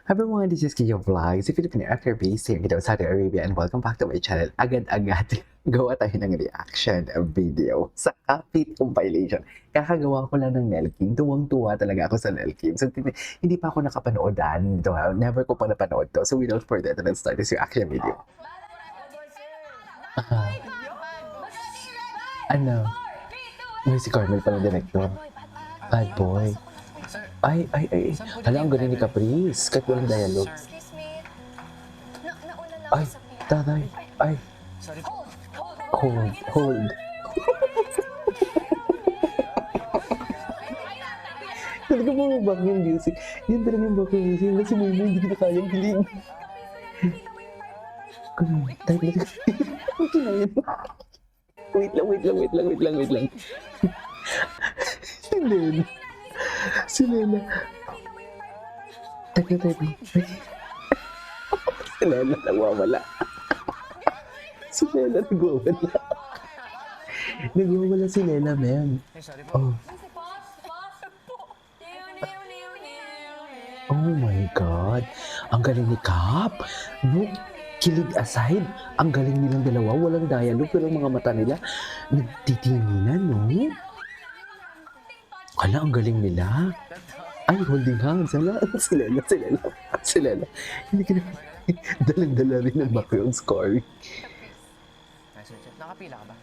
Everyone, this is Kiyo Vlogs, a Filipino actor based here in Saudi Arabia, and welcome back to my channel. Agad-agad, gawa tayo ng reaction video sa Kapit compilation. Kakagawa ko lang ng Nelkin. Tuwang-tuwa talaga ako sa Nelkin. So, hindi pa ako nakapanoodan. Never ko pa napanood to. So, without further ado, let's start this reaction video. Ano? May si Carmel pala director. Bad boy. Ay. Hala, ang galing ni Caprice. Kahit walang dialogue. Excuse me. Nauna lang Ay, ako sa pila. tatay. Ay, hold. Talaga mga background music. Yan talaga yung background music. Kasi may hindi kita kayang hiling. Type na tayo. Okay na yun. Wait lang. Si Lela. Type na. Si Lela nagwawala. Nagwawala si Lela, man. Oh my God. Ang galing ni Cap. No, kilig aside, ang galing nilang dalawa. Walang dialogue, pero ang mga mata nila nagtitinginan, no? Hala, ang galing nila. Ay, holding hands. Hala, si Lela. Hindi ka na... Dalang-dala rin ang background score. Nakapila ka ba?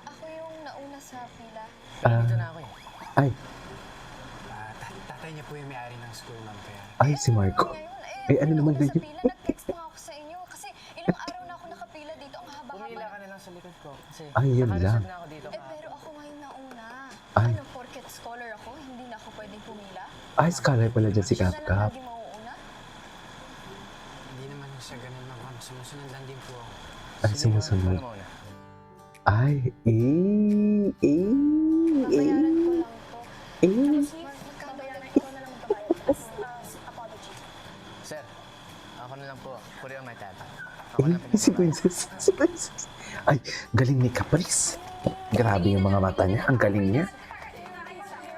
Ako yung nauna sa pila. Dito na ako eh. Ay, Tatay niya po yung may-ari ng school, ma'am. Kaya ay, si Marco. Ay, ano naman din? din Sa pila, nag-text pa ako sa inyo kasi ilang araw na ako nakapila dito. Ang haba-haba. Pumila ka na lang sa likod ko. Kasi Ay, yun nakareserve lang. na ako dito. Pero ako ngayon nauna. Ay. Ano, porket scholar ako, hindi na ako pwedeng pumila? Ay, scholar pala dyan si Siya na lang Cap. lagi mauuna? hindi naman siya ganun, ma'am. Sumusunod lang din po ako. Ay, sumusunod. Ano muna? Ay, Babayaran ko lang po. Kasi magkabayaran ko na lang magbabayad. Apology. Sir, ako na lang po. Puri ang may tata. Ako na po Si Princess. Ay, galing ni Caprice. Grabe yung mga mata niya. Ang galing niya.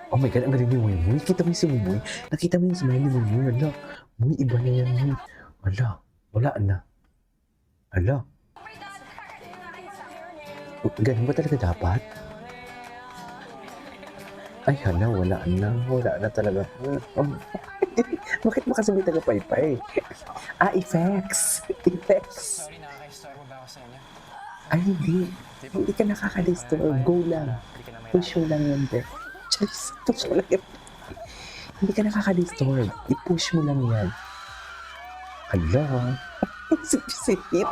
Oh my God, ang galing ni Muy. Kita mo yung si Muy. Nakita mo yung smile ni Muy. Hala, Muy, iba na yan. Muy. Hala, wala na. Hala. Ganun ba talaga dapat? Ay, hala, wala na. Wala na talaga. Oh. Bakit makasabay taga-paypay? Effects. Sorry, nakaka-istorbo ba ako sa inyo? Ay, hindi. Hindi ka nakaka-disturb. Go lang. Push mo lang yan, te. Just push mo lang yan. Hindi ka nakaka-disturb. I-push mo lang yan. Hala. Si Hit.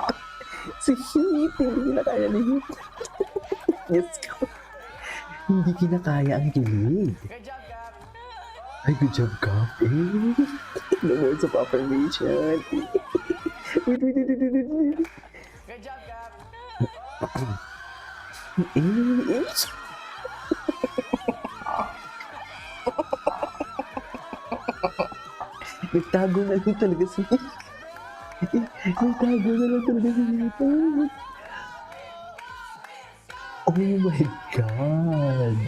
Si Hit. Hindi kinakaya ni Hit. Yes ko. Hindi kinakaya ang kilig. Good job, Cap! Ay, good job, Cap. No words of affirmation. Wait. Good job, Cap! Nagtago na lang talaga si Nagtago na lang talaga si Oh my God!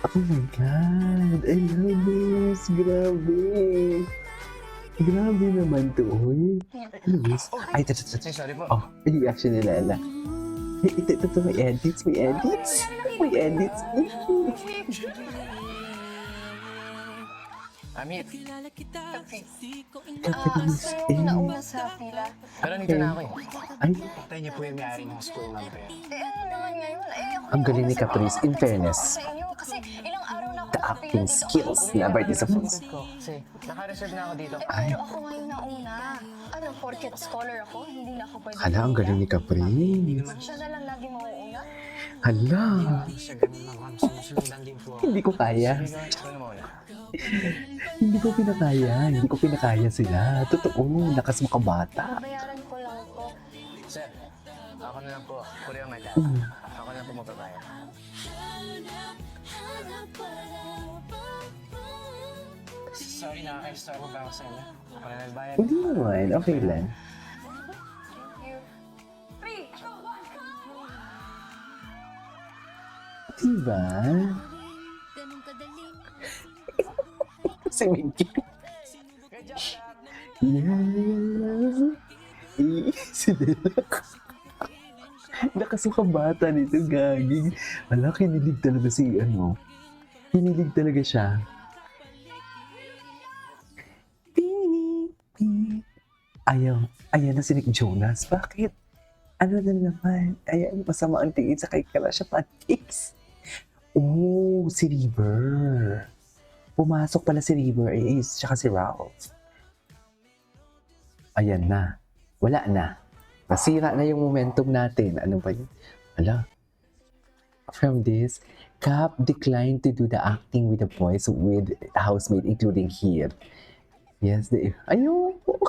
Oh my God! I love this! Grabe! Grabe naman to, oy! Anyways, ay, Ay, sorry po. Oh, yung reaction ni Lela. Ito, may edits. Amit. Caprice, Ako yung nauna sa pila. Pero nandito na ako eh. Ay, Tatay niya po yung may-ari ng school, ma'am. Kaya Ano naman ngayon? Ako Ang yung galing ni nauna sa Caprice, pila. in fairness. Sa inyo kasi ilang araw na ako The nakapila acting dito. skills never disappoints. Likod ko. Kasi nakareserve na ako dito. Pero ako ngayon nauna. Ano, porket scholar ako, hindi na ako pwedeng Hala, ang galing ni Caprice. Siya na lang lagi mauuna? Hala, siya ganun, ma'am. Sumusunod lang din po ako. hindi ko kaya. Ikaw na muna. Hindi ko pinakaya sila. Totoo, lakas mo ka bata. Bayaran ko lang po. Sir, ako na lang po. Puri ang may tata. Ako na lang po magbabayad. Sorry, nakaka-istorbo ba ako sa inyo? Ako na nagbayad. Hindi naman, okay lang. Thank you. 3, 2, 1, go! Diba? si Minky. Yes. Si Dela. Nakasuka bata nito, gaging. Wala, kinilig talaga si ano. Kinilig talaga siya. Ayaw na si Nick Jonas. Bakit? Ano na naman? Ayan, masama ang tingin sa kay Karasha Pancakes. Oh, si River. Pumasok pala si River, tsaka si Ralph. Ayan na. Wala na. Nasira na yung momentum natin. Ano ba yun? Ala. From this, Cap declined to do the acting with the boys with housemate, including here. Yes, ayoko.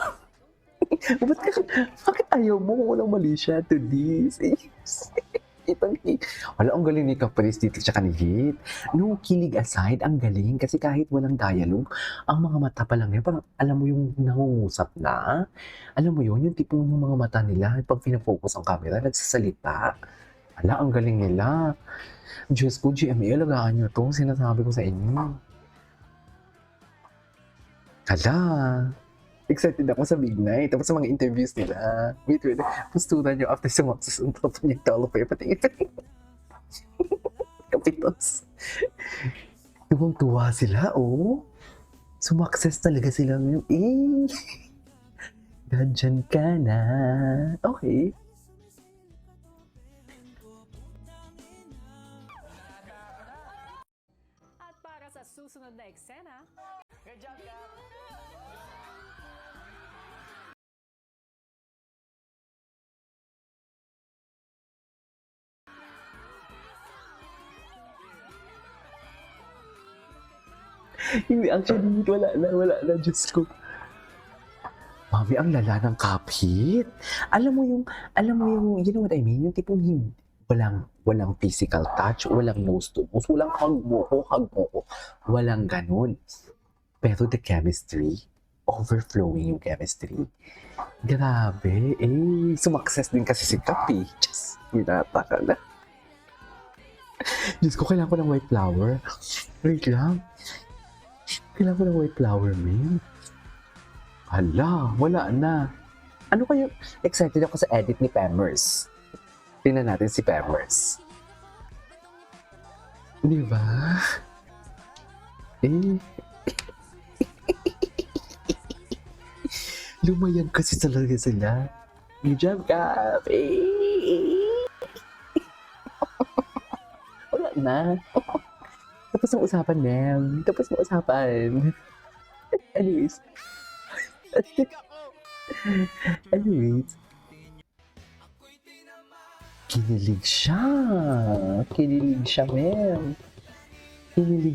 Bakit ayaw mo? Walang mali siya to this. Wala, ang galing ni Caprice dito tsaka ni Hit. No, kilig aside, ang galing. Kasi kahit walang dialogue, ang mga mata pa lang yan, parang alam mo yung nangungusap na. Alam mo yun, yung tipong yung mga mata nila, pag pinafocus ang camera, nagsasalita. Ala, ang galing nila. Diyos ko, GMA, alagaan nyo to. Sinasabi ko sa inyo. Ala, excited ako sa Big Night. Tapos sa mga interviews nila. Wait. Postura nyo after sumasuntok niya yung tolope. Patingin. Kapitos. Tuwang-tuwa sila, oh. Sumakses talaga sila ngayon. Dadyan ka na. Okay. At para sa susunod na eksena, Good job, Cap! Hindi, actually, wala na, Diyos ko. Mami, ang lala ng kapit. Alam mo yung, you know what I mean? Yung tipong walang physical touch, walang nose to nose, walang hug mo ko. Walang ganun. Pero the chemistry, overflowing yung chemistry. Grabe, sumakses din kasi si Kapi. Just, hinata ka na. Diyos ko, kailangan ko ng white flower. Wait lang. Kailangan ko ng white flower, man. Hala, wala na. Ano kayo? Excited ako sa edit ni Pamers. Tingnan natin si Pamers. Di ba? Lumayan kasi talaga sila. Good job, Cap! Wala na. Tapos ang usapan, ma'am. Tapos ang usapan. Anyways. Kinilig siya. Ma'am. Kinilig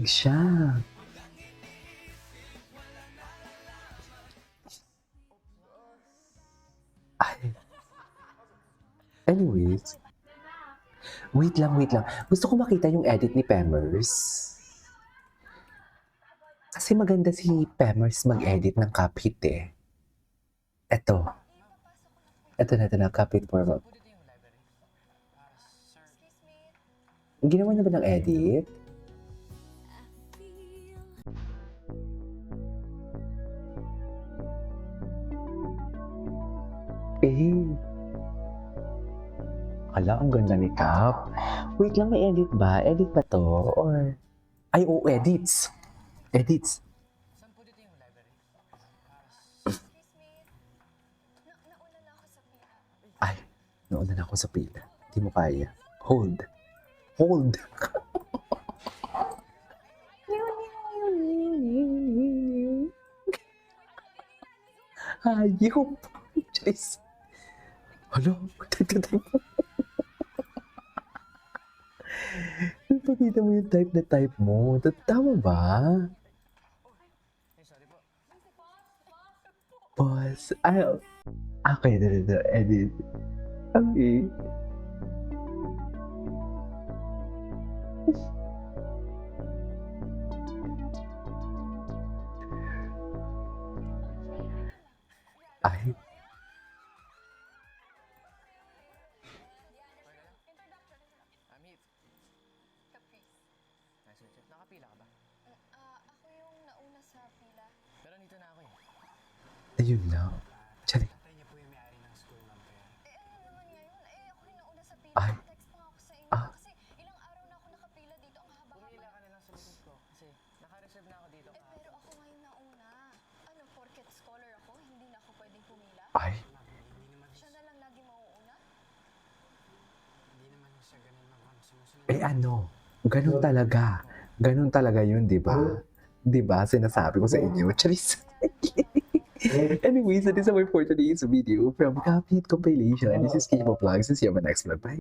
siya. Ay. Anyways. Wait lang. Gusto ko makita yung edit ni Pamers. Kasi maganda si Pamers mag-edit ng Cuphead eh. Ito na, Cuphead format. Ginawa niya ba ng edit? Ala, ang ganda ni Cap. Wait lang, may edit ba? Edit ba to? Or... Ay, edits. Saan po dito yung library? Ay, nauna na ako sa pila. Hindi mo kaya. Hold. Hayop. Charis. Hala, pakita mo yung type na type mo. Tama ba? Ay, sorry po. Boss. Ay, okay, edit. Okay. Ay. Amit. Caprice. Nice to meet you. Nakapila ka ba? Ako yung nauna sa pila. nandito na ako eh. Ayun lang. Tsari. Tatay niya po yung may-ari ng school, Ma'am Per. Eh, ano naman ngayon? Eh, ako rin nauna sa pila. Ay. Text pa nga ako sa inyo. Ah. Kasi ilang araw na ako nakapila dito. Ang haba-haba. Pumila ka na lang sa likod ko kasi naka-reserve na ako dito. Eh, pero ako ngayon nauna. Ano, porket scholar ako, hindi na ako pwedeng pumila? Ay. Ma'am, hindi naman Siya na lang lagi mauuna? hindi naman siya ganun na, Ma'am. Sumusunod Eh ano? Ganun talaga. Ganun talaga yun, di ba? Di ba? Sinasabi ko sa inyo. Charis. Anyways, that is our for today's video from Kapit Compilation. This is Kimo Vlogs. This is your next vlog. Bye.